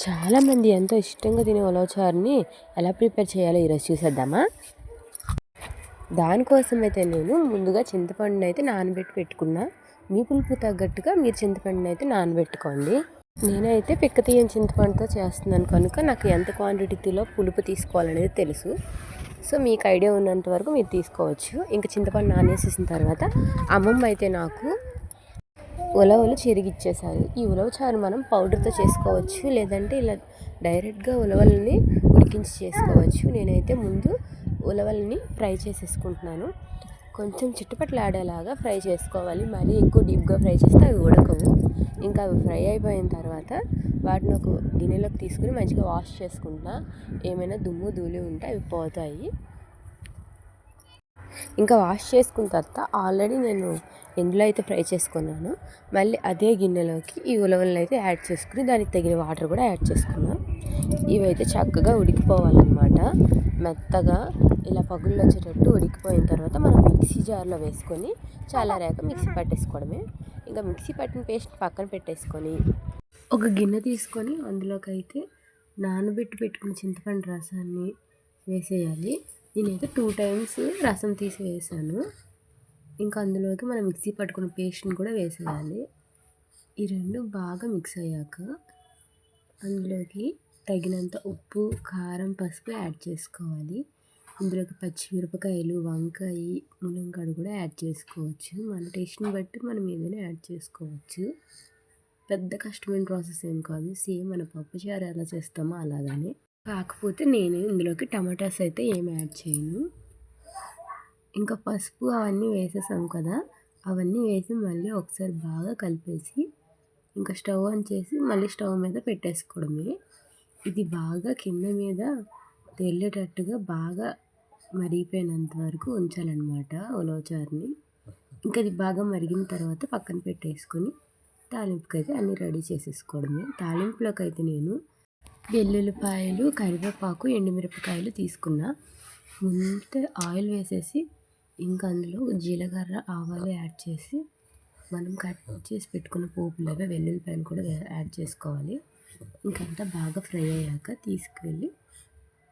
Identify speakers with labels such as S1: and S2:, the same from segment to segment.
S1: చాలామంది ఎంతో ఇష్టంగా తినే ఉలవచారుని ఎలా ప్రిపేర్ చేయాలో ఈరోజు చూసేద్దామా. దానికోసం అయితే నేను ముందుగా చింతపండుని అయితే నానబెట్టి పెట్టుకున్నా. మీ పులుపు తగ్గట్టుగా మీరు చింతపండుని అయితే నానబెట్టుకోండి. నేనైతే పిక్క తీయని చింతపండుతో చేస్తున్నాను కనుక నాకు ఎంత క్వాంటిటీలో పులుపు తీసుకోవాలనేది తెలుసు. సో మీకు ఐడియా ఉన్నంత వరకు మీరు తీసుకోవచ్చు. ఇంకా చింతపండు నానేసేసిన తర్వాత అమ్మమ్మ అయితే నాకు ఉలవలు చెరిగిచ్చేసారు. ఈ ఉలవచారు మనం పౌడర్తో చేసుకోవచ్చు, లేదంటే ఇలా డైరెక్ట్గా ఉలవల్ని ఉడికించి చేసుకోవచ్చు. నేనైతే ముందు ఉలవల్ని ఫ్రై చేసేసుకుంటున్నాను. కొంచెం చిట్టుపట్లాడేలాగా ఫ్రై చేసుకోవాలి. మరీ ఎక్కువ డీప్గా ఫ్రై చేస్తే అవి ఉడకవు. ఇంకా అవి ఫ్రై అయిపోయిన తర్వాత వాటిని ఒక గిన్నెలోకి తీసుకుని మంచిగా వాష్ చేసుకుంటా. ఏమైనా దుమ్ము ధూళి ఉంటే అవి పోతాయి. ఇంకా వాష్ చేసుకున్న తర్వాత ఆల్రెడీ నేను ఎందులో అయితే ఫ్రై చేసుకున్నానో మళ్ళీ అదే గిన్నెలోకి ఈ ఉలవలను అయితే యాడ్ చేసుకుని దానికి తగిన వాటర్ కూడా యాడ్ చేసుకున్నాను. ఇవైతే చక్కగా ఉడికిపోవాలన్నమాట. మెత్తగా ఇలా పగుళ్ళు వచ్చేటట్టు ఉడికిపోయిన తర్వాత మనం మిక్సీ జార్లో వేసుకొని చల్లారాక మిక్సీ పట్టేసుకోవడమే. ఇంకా మిక్సీ పట్టిన పేస్ట్ పక్కన పెట్టేసుకొని ఒక గిన్నె తీసుకొని అందులోకి అయితే నానబెట్టి పెట్టుకున్న చింతపండు రసాన్ని వేసేయాలి. నేనైతే 2 టైమ్స్ రసం తీసి వేసాను. ఇంకా అందులోకి మనం మిక్సీ పట్టుకున్న పేస్ట్ని కూడా వేసేయాలి. ఈ రెండు బాగా మిక్స్ అయ్యాక అందులోకి తగినంత ఉప్పు, కారం, పసుపు యాడ్ చేసుకోవాలి. ఇందులోకి పచ్చిమిరపకాయలు, వంకాయ, ములంకాడ కూడా యాడ్ చేసుకోవచ్చు. మన టేస్ట్ని బట్టి మనం ఏదైనా యాడ్ చేసుకోవచ్చు. పెద్ద కష్టమైన ప్రాసెస్ ఏం కాదు. సేమ్ మన పప్పుచారు ఎలా చేస్తామో అలాగనే. కాకపోతే నేను ఇందులోకి టమాటాస్ అయితే ఏమి యాడ్ చేయను. ఇంకా పసుపు అవన్నీ వేసేసాం కదా, అవన్నీ వేసి మళ్ళీ ఒకసారి బాగా కలిపేసి ఇంకా స్టవ్ ఆన్ చేసి మళ్ళీ స్టవ్ మీద పెట్టేసుకోవడమే. ఇది బాగా కింద మీద తెల్లేటట్టుగా బాగా మరిగిపోయినంత వరకు ఉంచాలన్నమాట ఉలవచారుని. ఇంకా ఇది బాగా మరిగిన తర్వాత పక్కన పెట్టేసుకొని తాలింపుకి అయితే అన్నీ రెడీ చేసేసుకోవడమే. తాలింపులోకి అయితే నేను వెల్లుల్లిపాయలు, కరివేపాకు, ఎండుమిరపకాయలు తీసుకున్నా. ముందే ఆయిల్ వేసేసి ఇంకా అందులో జీలకర్ర, ఆవాలు యాడ్ చేసి మనం కట్ చేసి పెట్టుకున్న పోపులాగా వెల్లుల్లిపాయలు కూడా యాడ్ చేసుకోవాలి. ఇంకంతా బాగా ఫ్రై అయ్యాక తీసుకువెళ్ళి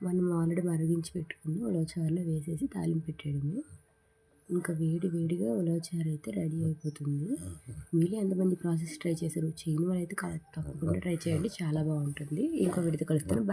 S1: మనం ఆల్రెడీ మరిగించి పెట్టుకున్న ఉలవచారులో వేసేసి తాలింపు పెట్టేయడమే. ఇంకా వేడిగా ఉలవచారు అయితే రెడీ అయిపోతుంది. మీలో ఎంతమంది ప్రాసెస్ ట్రై చేశారు? చేయని వాళ్ళు అయితే తప్పకుండా ట్రై చేయండి, చాలా బాగుంటుంది. ఇంకో వీడియోతో కలుస్తాను.